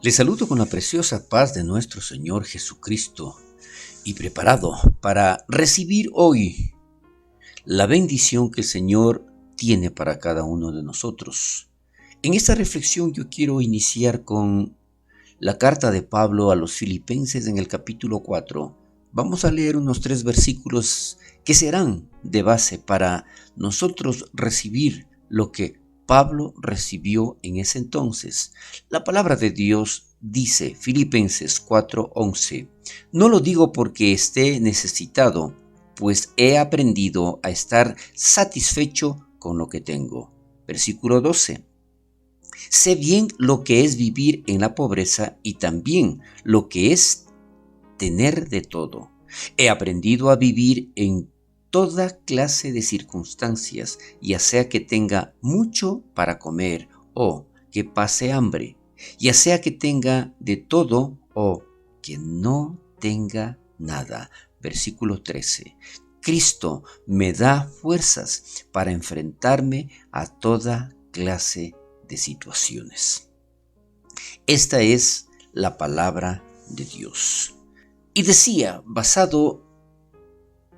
Les saludo con la preciosa paz de nuestro Señor Jesucristo y preparado para recibir hoy la bendición que el Señor tiene para cada uno de nosotros. En esta reflexión yo quiero iniciar con la carta de Pablo a los Filipenses en el capítulo 4. Vamos a leer unos 3 versículos que serán de base para nosotros recibir lo que Pablo recibió en ese entonces. La palabra de Dios dice, Filipenses 4:11, no lo digo porque esté necesitado, pues he aprendido a estar satisfecho con lo que tengo. Versículo 12, sé bien lo que es vivir en la pobreza y también lo que es tener de todo. He aprendido a vivir en toda clase de circunstancias, ya sea que tenga mucho para comer o que pase hambre, ya sea que tenga de todo o que no tenga nada. Versículo 13. Cristo me da fuerzas para enfrentarme a toda clase de situaciones. Esta es la palabra de Dios. Y decía, basado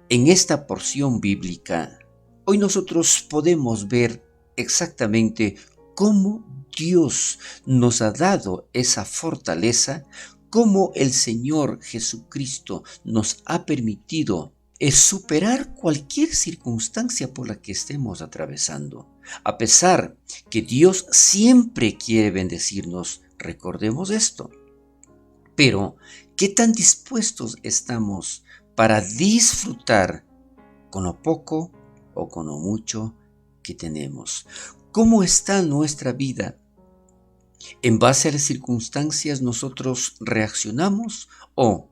en esta porción bíblica, hoy nosotros podemos ver exactamente cómo Dios nos ha dado esa fortaleza, cómo el Señor Jesucristo nos ha permitido superar cualquier circunstancia por la que estemos atravesando. A pesar que Dios siempre quiere bendecirnos, recordemos esto. Pero, ¿qué tan dispuestos estamos para disfrutar con lo poco o con lo mucho que tenemos? ¿Cómo está nuestra vida? ¿En base a las circunstancias nosotros reaccionamos o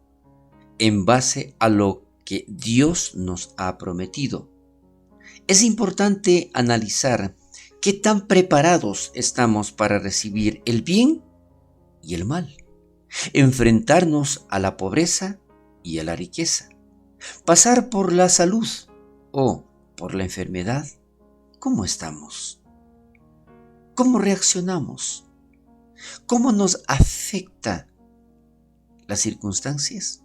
en base a lo que Dios nos ha prometido? Es importante analizar qué tan preparados estamos para recibir el bien y el mal. Enfrentarnos a la pobreza y a la riqueza, pasar por la salud o por la enfermedad. ¿Cómo estamos? ¿Cómo reaccionamos? ¿Cómo nos afecta las circunstancias?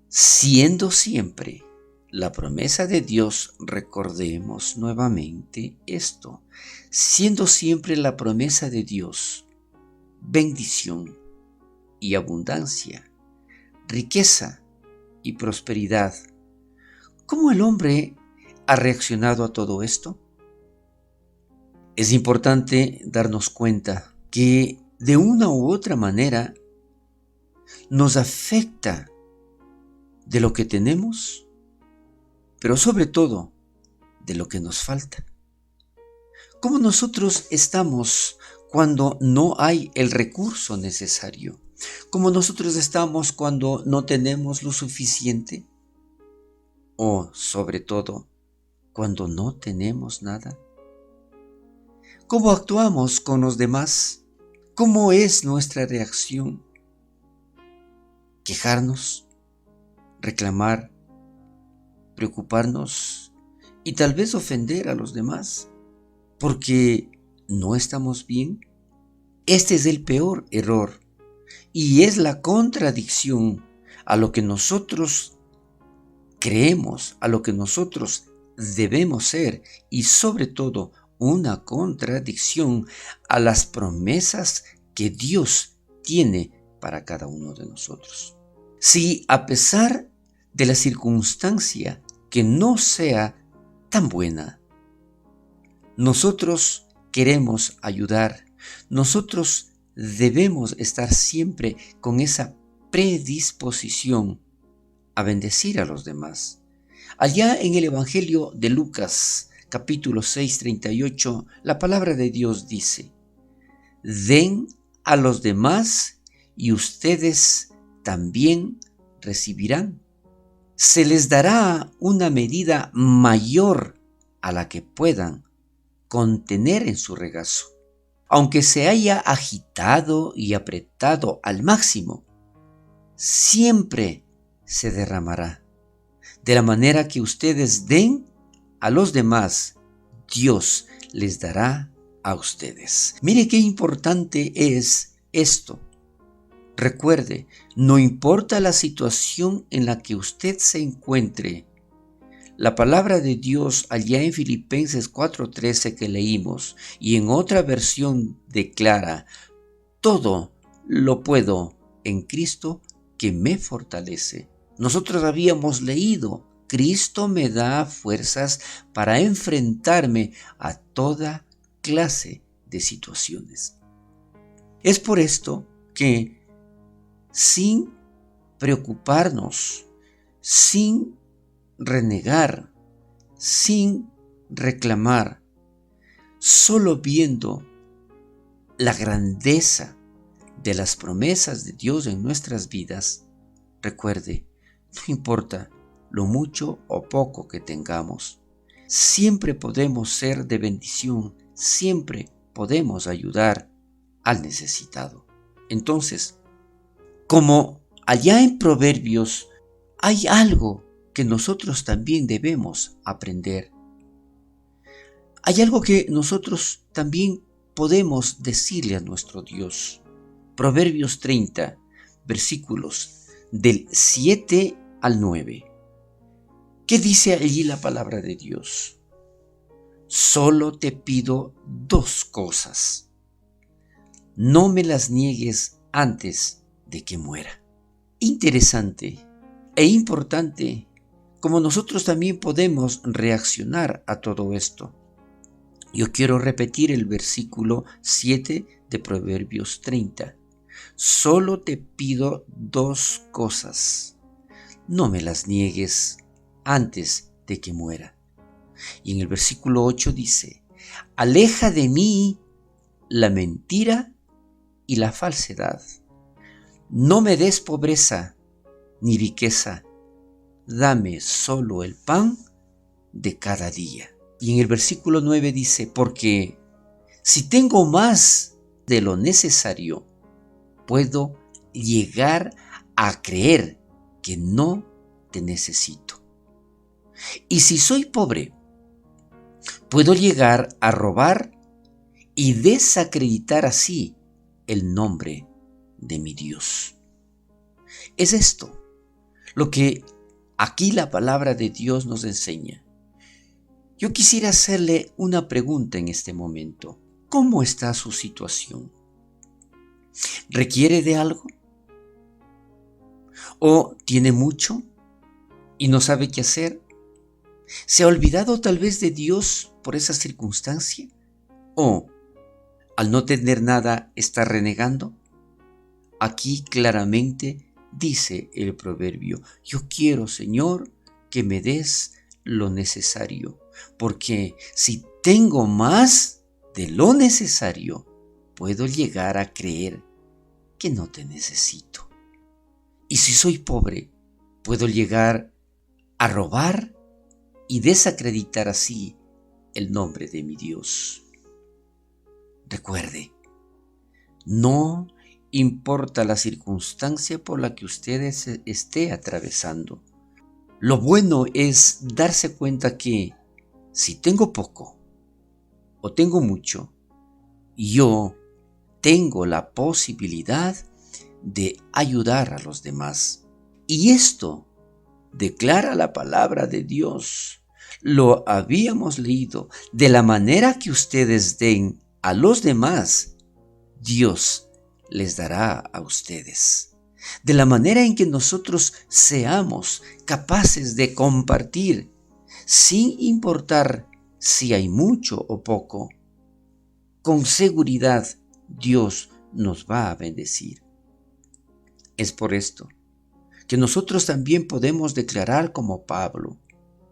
Siendo siempre la promesa de Dios, recordemos nuevamente esto, siendo siempre la promesa de Dios, bendición y abundancia, riqueza y prosperidad. ¿Cómo el hombre ha reaccionado a todo esto? Es importante darnos cuenta que de una u otra manera nos afecta de lo que tenemos, pero sobre todo de lo que nos falta. ¿Cómo nosotros estamos cuando no hay el recurso necesario? ¿Cómo nosotros estamos cuando no tenemos lo suficiente? O, sobre todo, cuando no tenemos nada. ¿Cómo actuamos con los demás? ¿Cómo es nuestra reacción? ¿Quejarnos? ¿Reclamar? ¿Preocuparnos? Y tal vez ofender a los demás porque no estamos bien. Este es el peor error y es la contradicción a lo que nosotros creemos, a lo que nosotros debemos ser y sobre todo una contradicción a las promesas que Dios tiene para cada uno de nosotros. Si a pesar de la circunstancia que no sea tan buena, nosotros queremos ayudar, nosotros debemos estar siempre con esa predisposición a bendecir a los demás. Allá en el Evangelio de Lucas, capítulo 6, 38, la palabra de Dios dice, den a los demás y ustedes también recibirán. Se les dará una medida mayor a la que puedan contener en su regazo. Aunque se haya agitado y apretado al máximo, siempre se derramará. De la manera que ustedes den a los demás, Dios les dará a ustedes. Mire qué importante es esto. Recuerde, no importa la situación en la que usted se encuentre, la palabra de Dios allá en Filipenses 4:13 que leímos y en otra versión declara, todo lo puedo en Cristo que me fortalece. Nosotros habíamos leído, Cristo me da fuerzas para enfrentarme a toda clase de situaciones. Es por esto que sin preocuparnos, sin renegar, sin reclamar, solo viendo la grandeza de las promesas de Dios en nuestras vidas, recuerde, no importa lo mucho o poco que tengamos, siempre podemos ser de bendición, siempre podemos ayudar al necesitado. Entonces, como allá en Proverbios hay algo que nosotros también debemos aprender. Hay algo que nosotros también podemos decirle a nuestro Dios. Proverbios 30, versículos del 7 al 9. ¿Qué dice allí la palabra de Dios? Solo te pido dos cosas. No me las niegues antes de que muera. Interesante e importante como nosotros también podemos reaccionar a todo esto. Yo quiero repetir el versículo 7 de Proverbios 30. Solo te pido dos cosas. No me las niegues antes de que muera. Y en el versículo 8 dice, aleja de mí la mentira y la falsedad. No me des pobreza ni riqueza. Dame solo el pan de cada día. Y en el versículo 9 dice, porque si tengo más de lo necesario, puedo llegar a creer que no te necesito. Y si soy pobre, puedo llegar a robar y desacreditar así el nombre de mi Dios. Es esto lo que aquí la palabra de Dios nos enseña. Yo quisiera hacerle una pregunta en este momento. ¿Cómo está su situación? ¿Requiere de algo? ¿O tiene mucho y no sabe qué hacer? ¿Se ha olvidado tal vez de Dios por esa circunstancia? ¿O al no tener nada está renegando? Aquí claramente dice el proverbio, yo quiero, Señor, que me des lo necesario, porque si tengo más de lo necesario, puedo llegar a creer que no te necesito. Y si soy pobre, puedo llegar a robar y desacreditar así el nombre de mi Dios. Recuerde, no importa la circunstancia por la que usted esté atravesando. Lo bueno es darse cuenta que si tengo poco o tengo mucho, yo tengo la posibilidad de ayudar a los demás. Y esto declara la palabra de Dios. Lo habíamos leído. De la manera que ustedes den a los demás, Dios les dará a ustedes. De la manera en que nosotros seamos capaces de compartir, sin importar si hay mucho o poco, con seguridad Dios nos va a bendecir. Es por esto que nosotros también podemos declarar como Pablo,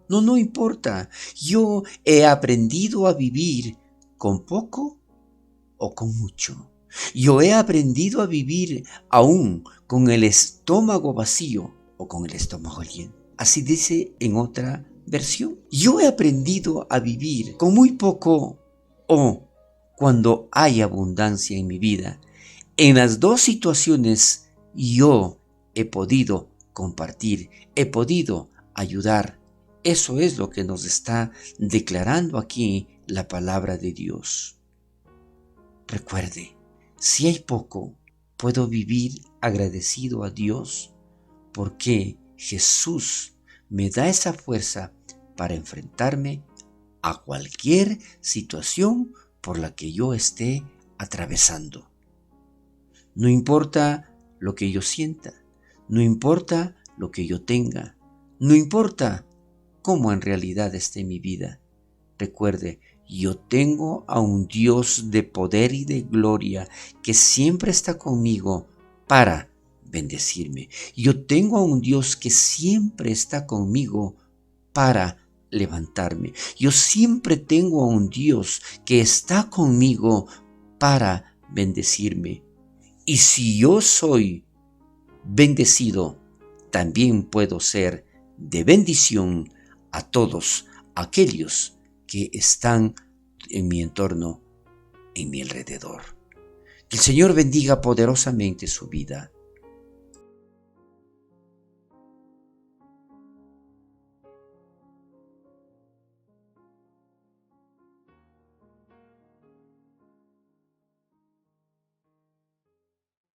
no importa, yo he aprendido a vivir con poco o con mucho. Yo he aprendido a vivir aún con el estómago vacío o con el estómago lleno. Así dice en otra versión. Yo he aprendido a vivir con muy poco o cuando hay abundancia en mi vida. En las dos situaciones yo he podido compartir, he podido ayudar. Eso es lo que nos está declarando aquí la palabra de Dios. Recuerde, si hay poco, puedo vivir agradecido a Dios porque Jesús me da esa fuerza para enfrentarme a cualquier situación por la que yo esté atravesando. No importa lo que yo sienta, no importa lo que yo tenga, no importa cómo en realidad esté mi vida. Recuerde, yo tengo a un Dios de poder y de gloria que siempre está conmigo para bendecirme. Yo tengo a un Dios que siempre está conmigo para levantarme. Yo siempre tengo a un Dios que está conmigo para bendecirme. Y si yo soy bendecido, también puedo ser de bendición a todos aquellos que están en mi entorno, en mi alrededor. Que el Señor bendiga poderosamente su vida.